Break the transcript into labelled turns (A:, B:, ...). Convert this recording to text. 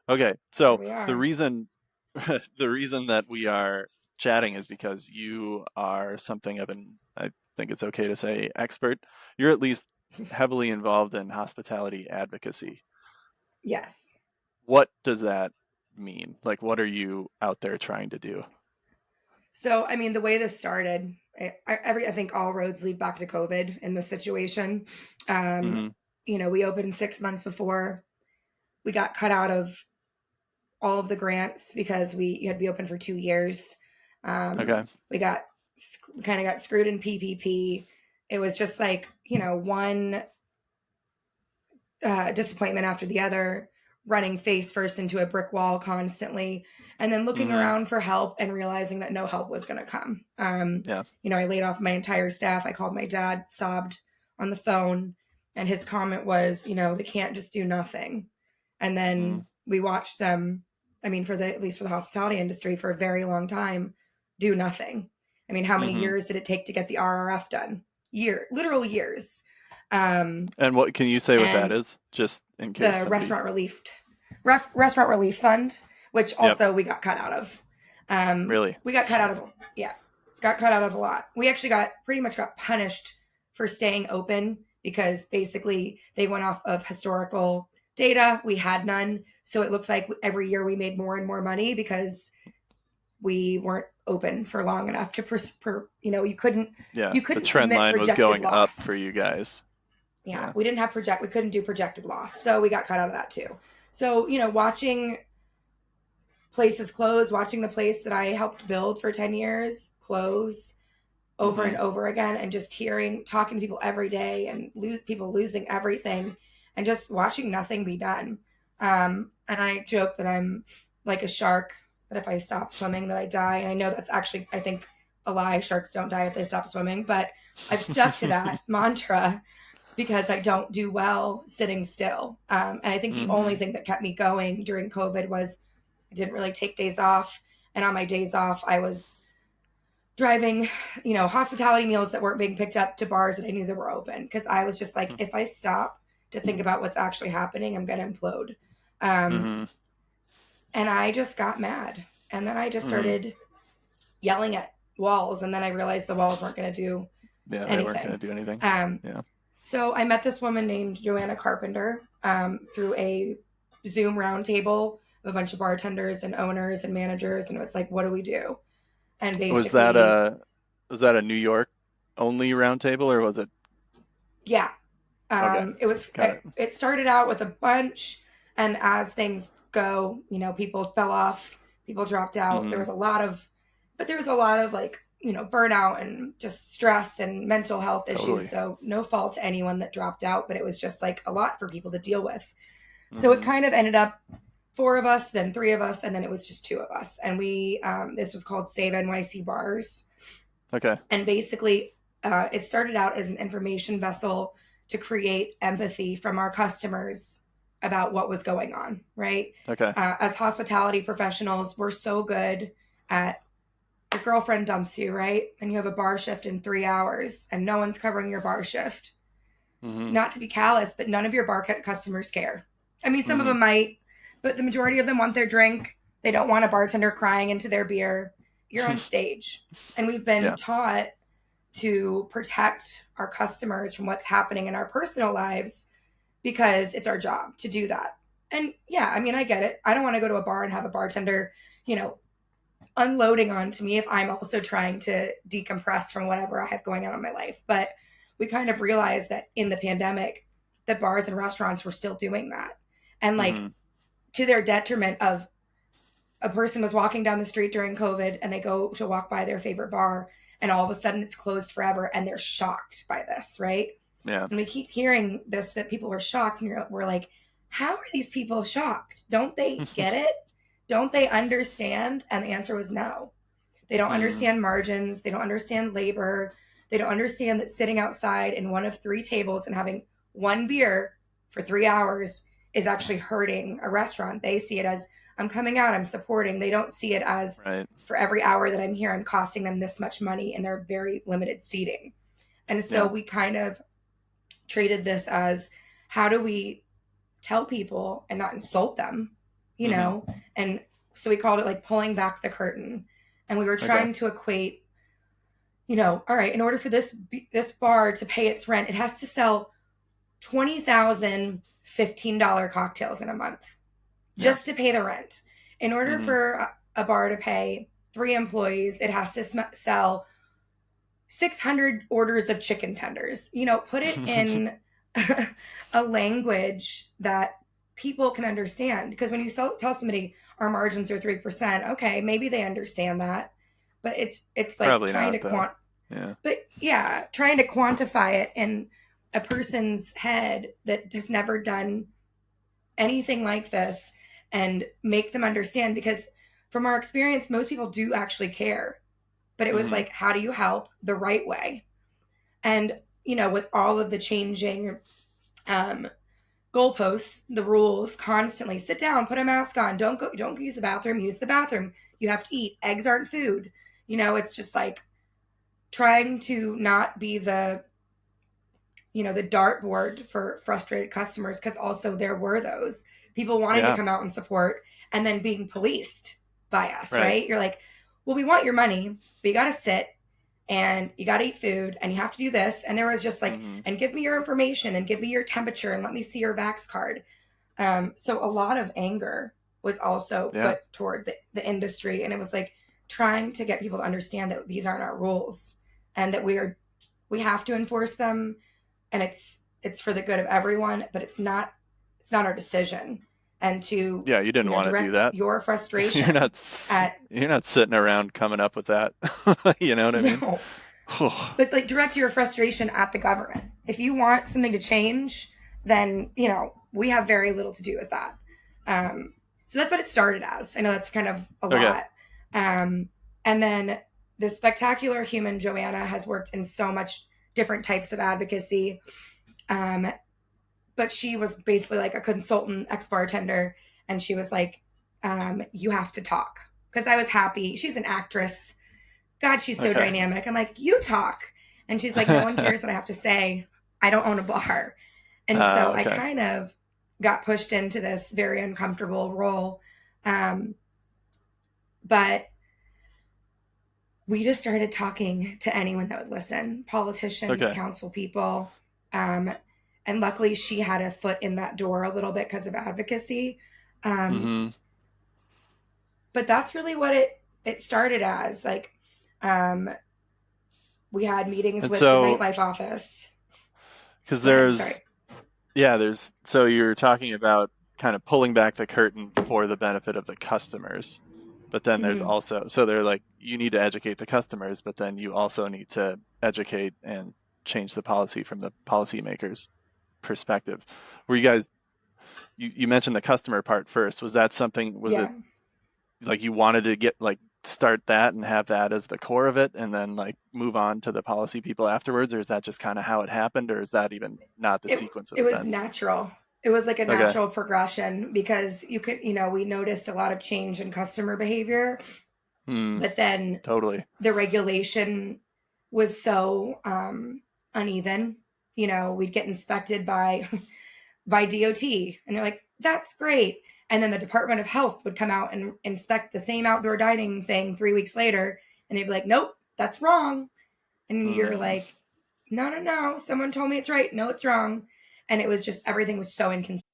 A: Okay,
B: Here
A: so
B: we
A: the
B: are.
A: reason the reason that we are chatting is because you are something of an, I think it's okay to say, expert. You're at least heavily involved in hospitality advocacy.
B: Yes.
A: What does that mean? Like, what are you out there trying to do?
B: So, I mean, the way this started, I think all roads lead back to COVID in this situation. Um,
A: Hmm.
B: we opened 6 months before we got cut out of all of the grants because we had to be open for 2 years.
A: Okay.
B: We got kind of got screwed in PPP. It was just like, one disappointment after the other, running face first into a brick wall constantly, and then looking
A: Hmm.
B: around for help and realizing that no help was going to come.
A: Yeah.
B: I laid off my entire staff. I called my dad, sobbed on the phone, and his comment was, they can't just do nothing. And
A: Mm-hmm.
B: then we watched them, I mean, at least for the hospitality industry, for a very long time, do nothing. I mean, how many
A: Hmm.
B: years did it take to get the RRF done? Literal years.
A: And what can you say what that
B: And
A: is, just in case
B: the
A: somebody?
B: restaurant relief fund, which
A: Yep.
B: also we got cut out of.
A: Really?
B: We got cut out of, yeah, got cut out of a lot. We actually pretty much got punished for staying open because basically they went off of historical data. We had none, so it looked like every year we made more and more money because we weren't open for long enough to you couldn't
A: Yeah.
B: you
A: The
B: couldn't
A: trend
B: submit
A: line was
B: projected
A: going up
B: loss.
A: for you guys.
B: Yeah,
A: Yeah.
B: we couldn't do projected loss, so we got cut out of that too. So watching places close, watching the place that I helped build for 10 years close over
A: Hmm.
B: and over again, and just talking to people every day and people losing everything, and just watching nothing be done. And I joke that I'm like a shark, that if I stop swimming that I die. And I know that's actually, I think, a lie. Sharks don't die if they stop swimming, but I've stuck to that mantra because I don't do well sitting still. And I think the only
A: Hmm.
B: thing that kept me going during COVID was I didn't really take days off. And on my days off, I was driving, hospitality meals that weren't being picked up to bars that I knew that were open. Because I was just like, if I stop to think about what's actually happening, I'm going to implode. Um,
A: Hmm.
B: and I just got mad. And then I just
A: Hmm.
B: started yelling at walls. And then I realized the walls weren't going to do
A: Yeah, they weren't going
B: anything.
A: to do anything.
B: Um,
A: Yeah.
B: So I met this woman named Joanna Carpenter through a Zoom roundtable of a bunch of bartenders and owners and managers, and it was like, what do we do? And
A: Was that
B: basically,
A: a was that a New York only roundtable or was it?
B: yeah,
A: Okay, got it.
B: it started out with a bunch, and as things go, people fell off, people dropped out.
A: Hmm.
B: There was a lot of like burnout and just stress and mental health issues.
A: Totally.
B: So no fault to anyone that dropped out, but it was just like a lot for people to deal with. So it
A: Hmm.
B: kind of ended up four of us, then three of us, and then it was just two of us. And this was called Save NYC Bars.
A: Okay.
B: And basically, it started out as an information vessel to create empathy from our customers about what was going on, right?
A: Okay.
B: As hospitality professionals, we're so good at your girlfriend dumps you, right? And you have a bar shift in 3 hours and no one's covering your bar shift.
A: Hmm.
B: Not to be callous, but none of your bar customers care. I mean, some of
A: Hmm.
B: them might, but the majority of them want their drink. They don't want a bartender crying into their beer. You're on stage. And we've been
A: Yeah.
B: taught to protect our customers from what's happening in our personal lives because it's our job to do that. And yeah, I mean, I get it. I don't want to go to a bar and have a bartender, you know, unloading onto me if I'm also trying to decompress from whatever I have going on in my life. But we kind of realized that in the pandemic, that bars and restaurants were still doing that. And like
A: Hmm.
B: to their detriment of a person was walking down the street during COVID and they go to walk by their favorite bar and all of a sudden it's closed forever and they're shocked by this, right?
A: Yeah.
B: And we keep hearing this that people were shocked and we're like, how are these people shocked? Don't they get it? Don't they understand? And the answer was no. They don't
A: Hmm.
B: understand margins. They don't understand labor. They don't understand that sitting outside in one of three tables and having one beer for 3 hours is actually hurting a restaurant. They see it as I'm coming out, I'm supporting. They don't see it as
A: Right.
B: for every hour that I'm here, I'm costing them this much money and they're very limited seating. And so
A: Yeah.
B: we kind of treated this as how do we tell people and not insult them? you
A: Mm-hmm.
B: know? And so we called it like pulling back the curtain. And we were
A: Okay.
B: trying to equate, all right, in order for this bar to pay its rent, it has to sell 20,000 $15 cocktails in a month
A: Yeah.
B: just to pay the rent. In order
A: Mm-hmm.
B: for a bar to pay 3 employees, it has to sell 600 orders of chicken tenders. Put it in a language that people can understand. Because when you tell somebody our margins are 3%, okay, maybe they understand that. But it's like
A: Probably not though. Yeah.
B: trying to quantify it in a person's head that has never done anything like this and make them understand, because from our experience most people do actually care, but it was
A: Mm-hmm.
B: like, how do you help the right way? And with all of the changing um, goalposts, the rules constantly, sit down, put a mask on, don't use the bathroom, you have to eat, eggs aren't food. It's just like trying to not be the dartboard for frustrated customers, because also there were those people wanting to
A: Yeah.
B: come out and support and then being policed by us,
A: Right.
B: right? You're like, well, we want your money, but you got to sit and you got to eat food and you have to do this. And there was just like,
A: Mm-hmm.
B: and give me your information and give me your temperature and let me see your Vax card. So a lot of anger was also
A: Yeah.
B: put toward the industry. And it was like trying to get people to understand that these aren't our rules and that we have to enforce them, and it's for the good of everyone, but it's not our decision. And to
A: Yeah. You didn't want to do
B: direct
A: that.
B: your
A: You're
B: frustration
A: not.
B: at
A: You're not sitting around coming up with that. You know what I mean?
B: no, but like direct your frustration at the government. If you want something to change, then we have very little to do with that. So that's what it started as. I know that's kind of a
A: Okay.
B: lot. And then the spectacular human Joanna has worked in so much different types of advocacy. But she was basically like a consultant ex bartender, and she was like, you have to talk, because I was happy. She's an actress. God, she's so
A: Okay.
B: dynamic. I'm like, you talk. And she's like, no one cares what I have to say. I don't own a bar. And so I
A: Okay.
B: kind of got pushed into this very uncomfortable role. Um, but we just started talking to anyone that would listen, politicians,
A: Okay.
B: council people. Um, and luckily, she had a foot in that door a little bit because of advocacy. Um,
A: Mm-hmm.
B: but that's really what it started as. Like, um, we had meetings
A: And
B: with the
A: so,
B: nightlife office.
A: because
B: Go ahead. Sorry.
A: so you're talking about kind of pulling back the curtain for the benefit of the customers, but then there's
B: Mm-hmm.
A: also, so they're like, you need to educate the customers, but then you also need to educate and change the policy from the policymakers' perspective. Were you guys, you mentioned the customer part first. Was that something, was it
B: Yeah.
A: like you wanted to get like start that and have that as the core of it and then like move on to the policy people afterwards, or is that just kind of how it happened, or is that even not the
B: it
A: sequence of
B: it was
A: events?
B: natural. It was like a
A: Okay.
B: natural progression, because we noticed a lot of change in customer behavior,
A: Hmm.
B: but then
A: Totally.
B: the regulation was so uneven. We'd get inspected by DOT, and they're like, "That's great," and then the Department of Health would come out and inspect the same outdoor dining thing 3 weeks later, and they'd be like, "Nope, that's wrong," and you're
A: Hmm.
B: like, "No, no, no! Someone told me it's right. No, it's wrong," and it was just everything was so inconsistent.